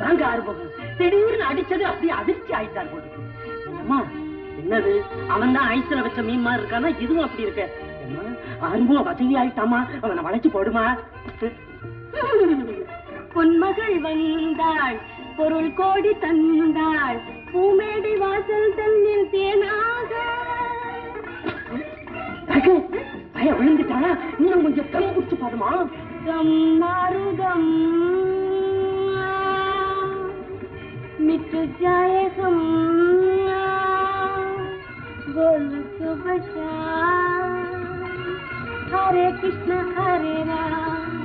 வாங்க ஆறுமுகம். திடீர்னு அடிச்சது அப்படியே அதிர்ச்சி ஆயிட்டார் போது. அம்மா என்னது, அவன் தான் ஐஸ்ல வச்ச மீன் மாதிரி இருக்கானா, இதுவும் அப்படி இருக்க. ஆறுமுகம் வசதி ஆயிட்டாமா, அவனை வளைச்சு போடுமா. பொன்மகள் வந்தாள், பொருள் கோடி தந்தாள், பூமேடை வாசல் தன்னில் தேனாக. பய விழுந்துட்டானா, இன்னும் கொஞ்சம் தம் குடிச்சு பாருமா. மாருதம் मिट्टू जाए हम बोल सुबह हरे कृष्ण हरे राम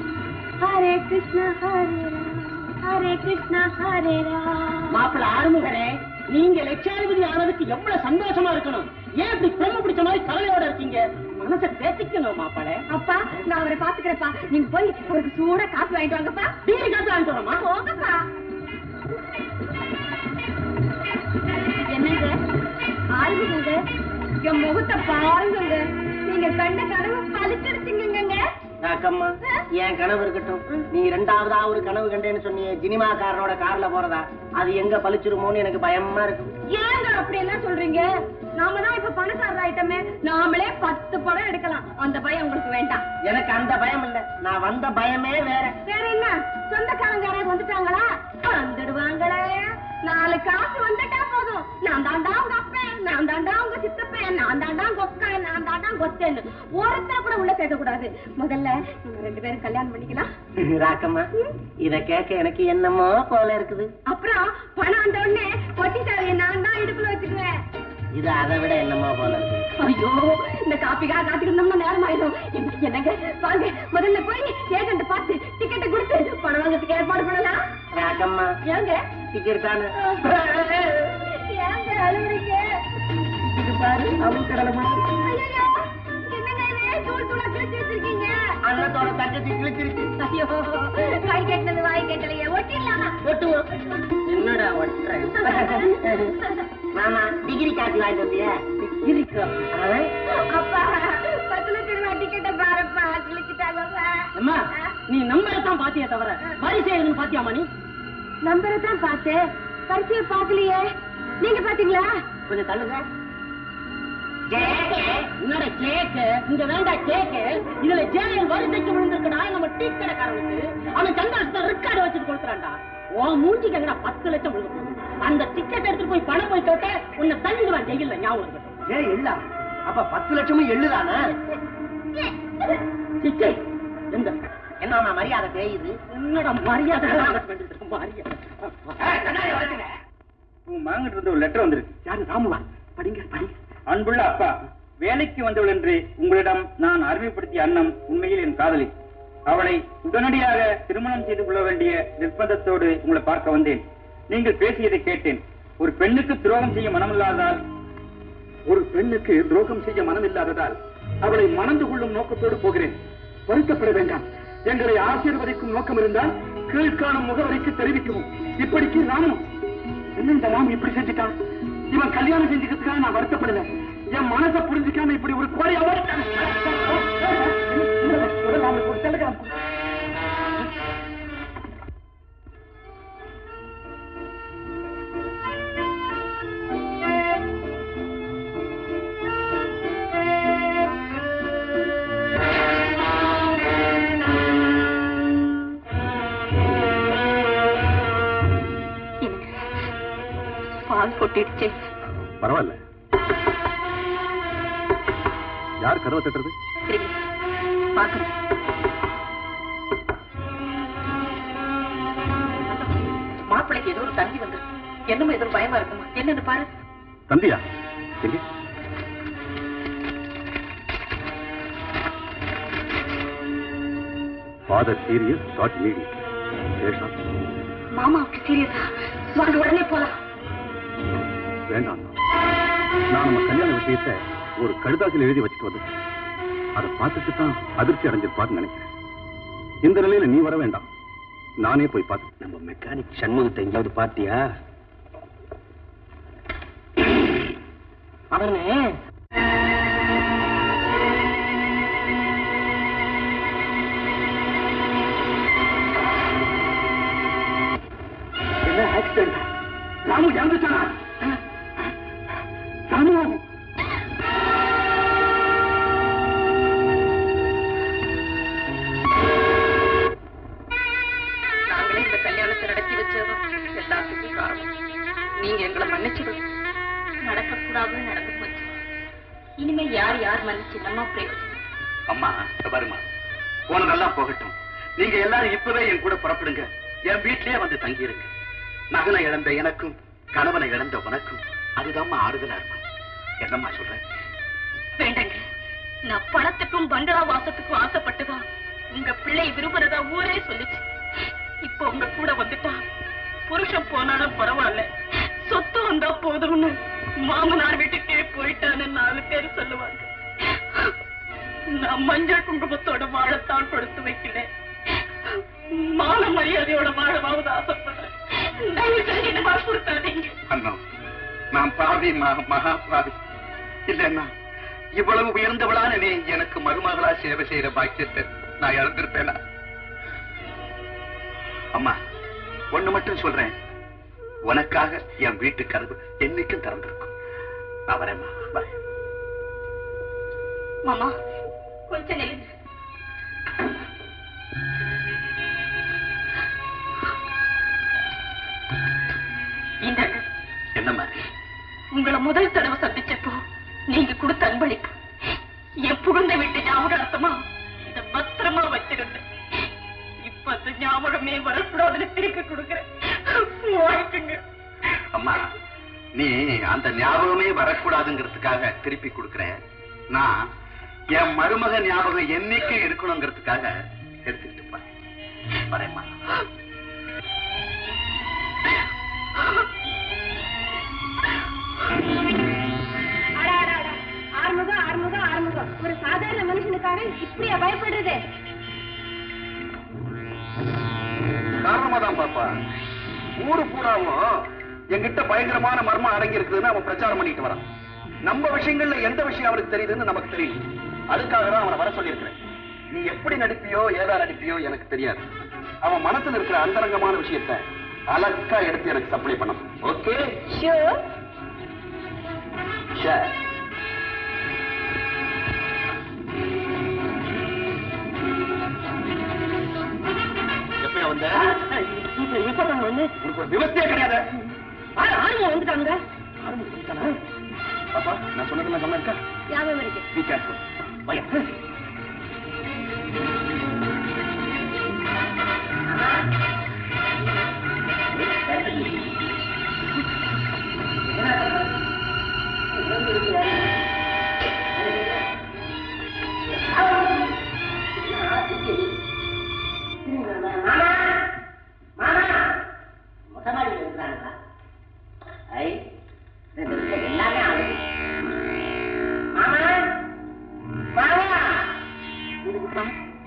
हरे कृष्ण हरे राम हरे कृष्ण हरे राम. மாப்பிள்ள ஆறுமுகரே, நீங்க லட்சாதிபதி ஆனதுக்கு எவ்வளவு சந்தோஷமா இருக்கணும். ஏன் இப்படி பிரம்ம பிடிச்ச மாதிரி கவலையோட இருக்கீங்க? மனசை தேத்திக்கணும் மாப்பிள்ள. அப்பா நான் அவரை பாத்துக்கிறேன்ப்பா, நீங்க போய் அவருக்கு சூட காசு வாங்கிட்டு வாங்கப்பா. பீரி காசு வாங்கிட்டு வரமா? போங்கப்பா. என்னங்க ஆறுமுகங்க, என் முகத்தை பாருங்க, நீங்க கண்ட கனவு பழிச்சிருச்சுங்க. ராக்கம்மா, என் கனவு இருக்கட்டும், நீ இரண்டாவதா ஒரு கனவு கண்டேன்னு சொன்னியே, சினிமாக்காரனோட கார்ல போறதா, அது எங்க பழிச்சிருமோன்னு எனக்கு பயமா இருக்கு. ஏங்க அப்படி எல்லாம் சொல்றீங்க? நாம தான் இப்ப பணக்காரர் ஆயிட்டமே, நாமளே 10 படம் எடுக்கலாம். அந்த பயம் உங்களுக்கு வேண்டாம். எனக்கு அந்த பயம் இல்ல, நான் வந்த பயமே வேற. வேற என்ன? சொந்தக்காரங்க யாராவது வந்துட்டாங்களா? வந்துடுவாங்களே. 4 காசு வந்துட்டா போதும். நான் தாண்டா உங்க அப்பன், நான் தாண்டா உங்க சித்தப்பன், நான் தாண்டா கொக்கா, நான் தாண்டா கொத்தேன்னு ஒருத்தர கூட உள்ள சேர்க்க கூடாது. முதல்ல நீங்க 2 பேரும் கல்யாணம் பண்ணிக்கலாம். ராக்கம்மா, இத கேட்க எனக்கு என்னமோ போல இருக்குது. அப்புறம் பணம் வந்த உடனே பொட்டிச்சாவியை நான் தான் இடுப்புல வச்சுக்குவேன். இது அதை விட என்னமோ போல இருக்கு. ஐயோ, இந்த காப்பிக்காக காத்துக்கிட்டோம்னா நேரம் ஆயிடும். என்னங்க வாங்க, முதல்ல போய் ஏஜென்ட் பார்த்து டிக்கெட்டை கொடுத்து பணம் வாங்கறதுக்கு ஏற்பாடு பண்ணலாம். ராக்கம்மா, ஏங்க டிக்கெட் தானே? ஏங்க அழுவுறீங்க? இது பாரு, அவங்க கடலை மாதிரி. ஐயோ, என்னங்க இது தூள் தூளா கிழிச்சு வச்சிருக்கீங்க? அண்ணத்தோட தங்கச்சி கிழிச்சிருச்சு. ஐயோ, வாய் கேட்டது வாய் கேட்டலையே, ஒட்டிடலாமா? ஒட்டுவோம். என்னடா ஒட்டுற? மாமா டிகிரி காசு வாங்கிட்டு வந்தியா? டிகிரி காசு? அப்பா 10 லட்சம் ரூபாய் டிக்கெட்டை பாருப்பா, கிழிச்சிட்டாங்கப்பா. அம்மா, நீ நம்பரை தான் பாத்தியா தவிர வரிசை எழுதுன்னு பாத்தியாமா? நீ நம்பரை தான் பார்த்தேன், பரிசையை பார்க்கலையே. நீங்க பாத்தீங்களா? கொஞ்சம் தள்ளுங்க. என்னோட கேக்கு இங்க வேண்டாம். கேக்கு இதுல ஜேஎல் வரிசைக்கு விழுந்திருக்கடா நம்ம டீ கடைக்காரனுக்கு. அவன் சந்தோஷத்தை ரெக்கார்டு வச்சுட்டு கொடுக்குறான்டா. ஓ மூஞ்சிக்கு எங்கடா 10 லட்சம் விழுந்து. அந்த டிக்கெட் எடுத்துட்டு போய் பணம் போய் கேட்ட உன்னை தள்ளிடுவான் ஜெயில. ஞாபகம் ஏ இல்ல, அப்ப 10 லட்சமும் எள்ளுதானே? என்னமா மரியாதை தெரியுது? என்னடா மரியாதை? மாங்கிட்டு இருந்து ஒரு லெட்டர் வந்திருக்கு. யாரு? ராமுவா? படிங்க படிங்க. அன்புள்ள அப்பா, வேலைக்கு வந்தவள் என்று உங்களிடம் நான் அறிமுகப்படுத்திய அண்ணம் உண்மையில் என் காதலி. அவளை உடனடியாக திருமணம் செய்து கொள்ள வேண்டிய நிர்பந்தத்தோடு உங்களை பார்க்க வந்தேன். நீங்கள் பேசியதை கேட்டேன். ஒரு பெண்ணுக்கு துரோகம் செய்ய மனமில்லாததால் அவளை மணந்து கொள்ளும் நோக்கத்தோடு போகிறேன். வருத்தப்பட வேண்டாம். எங்களை ஆசீர்வதிக்கும் நோக்கம் இருந்தால் கீழ்காணும் முகவரிக்கு தெரிவிக்கவும். இப்படிக்கு ராமு என்ன இந்த ராம் இப்படி செஞ்சுட்டான்? இவன் கல்யாணம் செஞ்சுக்கிறதுக்காக நான் வருத்தப்படல. என் மனசை புரிஞ்சுக்காம இப்படி ஒரு கோரி கொட்டிடுச்சு. பரவாயில்ல. யார் கதவை தட்டுறது? மாப்பிளைக்கு ஏதோ ஒரு தந்தி வந்து என்னமோ ஏதோ பயமா இருக்குமா? என்னன்னு பாரு. தந்தியா? ஃபாதர் சீரியஸ் டாட் மீடியா. மாமாவுக்கு சீரியஸா? வாங்க உடனே போலாம். வேண்டாம், நான் நம்ம கல்யாண விஷயத்தை ஒரு கடிதாசில் எழுதி வச்சுட்டு வந்து அதை பார்த்துட்டு தான் அதிர்ச்சி அடைஞ்சிருப்பான்னு நினைக்கிறேன். இந்த நிலையில நீ வர வேண்டாம், நானே போய் பார்த்து. நம்ம மெக்கானிக் சண்முகத்தை எங்கேயாவது பார்த்தியா? அவனே ராமு இறந்துட்டானா? ராமு நாங்களே இந்த கல்யாணத்தை நடத்தி வச்சதும் எல்லாத்துக்கும் காரணம் நீங்க எங்களை மன்னிச்சுக்கணும். நடக்கக்கூடாதுன்னு நடந்து போச்சு. இனிமே யார் யார் மன்னிச்சு நம்ம பிரயோஜனம். அம்மா பாருமா, போனதெல்லாம் போகட்டும். நீங்க எல்லாரும் இப்பவே என் கூட புறப்படுங்க. என் வீட்லயே வந்து தங்கிருங்க. மகனை இழந்த எனக்கும் கணவனை இழந்த உனக்கும் அதுதான் ஆறுதலா இருக்கும். என்னம்மா சொல்றேன்? வேண்டாங்க, நான் பணத்துக்கும் பங்களா வாசத்துக்கும் ஆசைப்பட்டுதான் உங்க பிள்ளை விரும்புறதா ஊரே சொல்லிச்சு. இப்ப உங்க கூட வந்துட்டா புருஷன் போனாலும் பரவாயில்ல, சொத்து வந்தா போதும்னு மாமனார் வீட்டுக்கே போயிட்டான்னு 4 பேர் சொல்லுவாங்க. நான் மஞ்சள் குங்குமத்தோட வாழத்தான் கொடுத்து வைக்கிறேன். மான மரியாதையோட வாழவாவது ஆசைப்படுறேன். அண்ணா, நான் பாவி, மகா பாவி. இல்லன்னா இவ்வளவு உயர்ந்தவளான நீ எனக்கு மருமகளா சேவை செய்யற பாக்கியத்தை நான் இழந்திருப்பேனா? அம்மா, ஒண்ணு மட்டும் சொல்றேன், உனக்காக என் வீட்டு கதவு என்னைக்கும் திறந்திருக்கும். நான் வரேம்மா. வரேன். மாமா, கொஞ்சம் நெல்லுங்க. என்னம்மா? உங்களை முதல் தடவை சந்திச்சப்போ நீங்க கொடுத்த அன்பளிப்பு என் புகுந்த வீட்டு ஞாபகார்த்தமா இத பத்திரமா வச்சிருந்தேன். இப்ப அந்த ஞாபகமே வரக்கூடாதுன்னு திருப்பி கொடுக்கிறேன். வாழ்த்துங்க. அம்மா, நீ அந்த ஞாபகமே வரக்கூடாதுங்கிறதுக்காக திருப்பி கொடுக்கிறேன். நான் என் மருமக ஞாபகம் என்னைக்கு இருக்கணுங்கிறதுக்காக எடுத்துக்கிட்டு வரேம்மா. ஆறுமுகம், ஒரு சாதாரண மனுஷனுக்காக இப்படியா பயப்படுறது? காரணமாதான் பாப்பா, ஊரு பூராவும் என்கிட்ட பயங்கரமான மர்மம் அடங்கி இருக்குதுன்னு அவன் பிரச்சாரம் பண்ணிட்டு வரான். நம்ம விஷயங்கள்ல எந்த விஷயம் அவருக்கு தெரியுதுன்னு நமக்கு தெரியும். அதுக்காக தான் அவனை வர சொல்லியிருக்கிறேன். நீ எப்படி நடிப்பியோ ஏதா நடிப்பியோ எனக்கு தெரியாது. அவன் மனசுல இருக்கிற அந்தரங்கமான விஷயத்தை அழகா எடுத்து எனக்கு சப்ளை பண்ணணும். ஓகே? ஷூர். ஷூர். எப்பயா வந்த? இப்பதான் வந்து உனக்கு ஒரு விவசாய கிடையாது. ஆறுமுகம் வந்துட்டாங்க. பாப்பா, நான் சொன்னது நான் இருக்கா? ஞாபகம் இருக்கு. Be careful. Bye. எல்லாமே ஆகுது.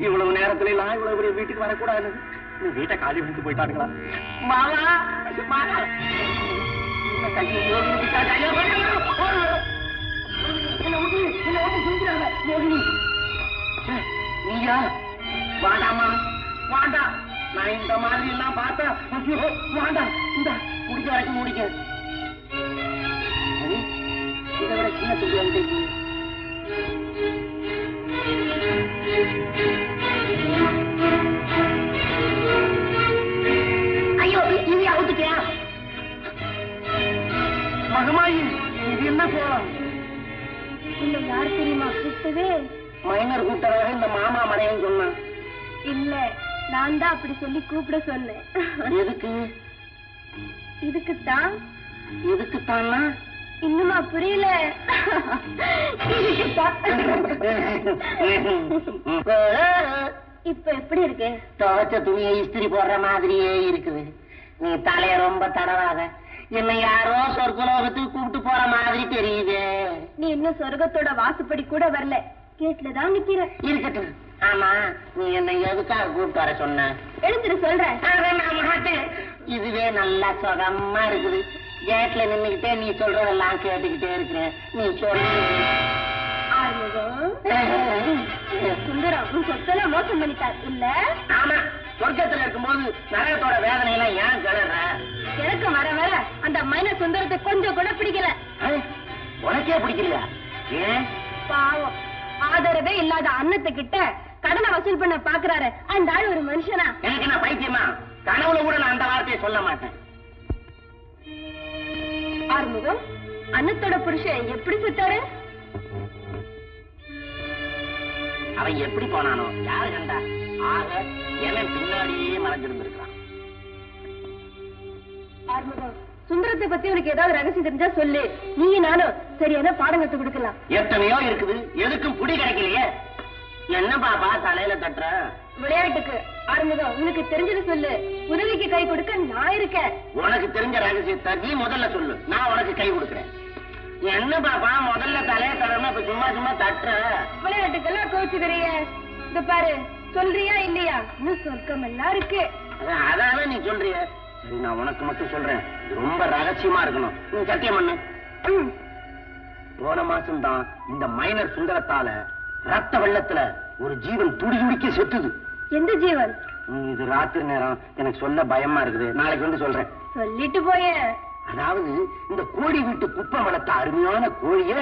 இவ்வளவு நேரத்துல எல்லாம் இவ்வளவு பெரிய வீட்டுக்கு வரக்கூடாது. நீ வீட்டை காலி விட்டு போயிட்டானுங்களா? மாமா, நீயா? வாண்டாமா, வாண்டாம். நான் இந்த மாதிரி எல்லாம் பார்த்தா வாண்டாம். இந்த முடிக்க வரைக்கும் முடிக்க. இதை விட சின்ன துணி வந்து ஐயோ, இது அவுத்துக்கியா? மகமாயி, இது என்ன போலாம்? இல்ல, யார் தெரியுமா கூப்பிட்டது? மைனர் கூட்டதாக இந்த மாமா மடையன்னு சொன்னான். இல்ல, நான் தான் அப்படி சொல்லி கூப்பிட சொன்னேன். எதுக்கு? இதுக்குத்தான். எதுக்குத்தான்னா? இன்னுமா புரியல? இப்ப எப்படி இருக்கு? துவைச்ச துணியை இஸ்திரி போடுற மாதிரியே இருக்குது. நீ தலைய ரொம்ப தடவாத. என்னை யாரோ சொர்க்கலோகத்துக்கு கூப்பிட்டு போற மாதிரி தெரியுது. நீ இன்னும் சொர்க்கத்தோட வாசுப்படி கூட வரல, கேட்டுலதான் நிக்கிற. இருக்கட்டும். ஆமா, நீ என்னை எதுக்காக கூப்பிட்டு வர சொன்ன? எழுந்துரு சொல்றேன். இதுவே நல்லா சுகமா இருக்குது. கேட்ல நின்னுகிட்டே நீ சொல்றதெல்லாம் கேட்டுக்கிட்டே இருக்கிறேன். நீ சொல்லு. சுந்தரம் உன் சொத்தெல்லாம் மோசம் பண்ணிட்டார் இல்ல? ஆமா, சொர்க்கத்துல இருக்கும்போது நரகத்தோட வேதனையெல்லாம் ஏன் கிளற? எனக்கு வர வர அந்த மைனர் சுந்தரத்தை கொஞ்சம் கூட பிடிக்கல. உனக்கே பிடிக்கலையா? ஏன்? பாவம், ஆதரவே இல்லாத அன்னத்துக்கிட்ட கடனை வசூல் பண்ண பாக்குறாரு அந்த ஆள் ஒரு மனுஷனா? எனக்கு என்ன பைத்தியமா? கனவுல கூட நான் அந்த வார்த்தையை சொல்ல மாட்டேன். ஆறுமுகம், அன்னத்தோட புருஷன் எப்படி செத்தாரு? அவன் எப்படி போனானோ யாரு கண்டா? ஆக எவன் பின்னாடியே மறைஞ்சிருந்திருக்கான். ஆறுமுகம், சுந்தரத்தை பத்தி உனக்கு ஏதாவது ரகசியம் தெரிஞ்சா சொல்லு. நீ நானும் சரியான பாடம் கத்து கொடுக்கலாம். எத்தனையோ இருக்குது, எதுக்கும் புடி கிடைக்கலையே. என்ன பாப்பா தலையில தட்டுற? விளையாட்டுக்கு. ஆறுமுகம், உனக்கு தெரிஞ்சது சொல்லு. உதவிக்கு கை கொடுக்க நான் இருக்கேன். உனக்கு தெரிஞ்ச ரகசியத்தை நீ முதல்ல சொல்லு, நான் உனக்கு கை கொடுக்கிறேன். என்ன பாப்பா முதல்ல தலைய தடவை இப்ப சும்மா சும்மா தட்டுற? விளையாட்டுக்கெல்லாம் கோச்சுக்கிறிய. இந்த பாரு, சொல்றியா இல்லையா? இன்னும் சொர்க்கம் எல்லாம் இருக்கு. அதாவே நீ சொல்றிய. சரி, நான் உனக்கு மட்டும் சொல்றேன், இது ரொம்ப ரகசியமா இருக்கணும். நீ சத்தியம் பண்ணு. போன மாசம் தான் இந்த மைனர் சுந்தரத்தால ரத்த வெள்ளத்துல ஒரு ஜீவன் துடி துடிக்க செத்துது. எந்த ஜீவன்? இது ராத்திரி நேரம், எனக்கு சொல்ல பயமா இருக்குது. நாளைக்கு வந்து சொல்றேன். சொல்லிட்டு போய. அதாவது இந்த கோழி வீட்டு குப்பை வளர்த்த அருமையான கோழிய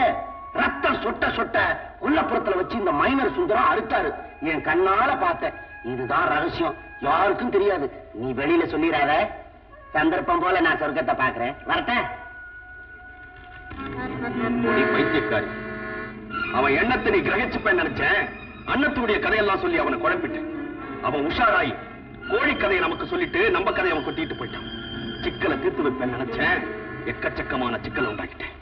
ரத்தம் சொட்ட சொட்ட கொல்லப்புறத்துல வச்சு இந்த மைனர் சுந்தரம் அறுத்தாரு. என் கண்ணால பார்த்தேன். இதுதான் ரகசியம், யாருக்கும் தெரியாது. நீ வெளியில சொல்லிடாத. சந்தர்ப்பம் போல நான் சொர்க்கத்தை பாக்குறேன். வரட்டேன்? பைத்தியக்காரி, அவன் எண்ணத்தை நீ கிரகிச்சுப்ப நினைச்சேன். அன்னத்துடைய கதையெல்லாம் சொல்லி அவனை குழப்பிட்டேன். அவன் உஷாராயி கோழி கதையை நமக்கு சொல்லிட்டு நம்ம கதையை அவன் கொட்டிட்டு போயிட்டான். சிக்கலை தீர்த்து வைப்பேன் நினைச்சேன். எக்கச்சக்கமான சிக்கலை உண்டாக்கிட்டேன்.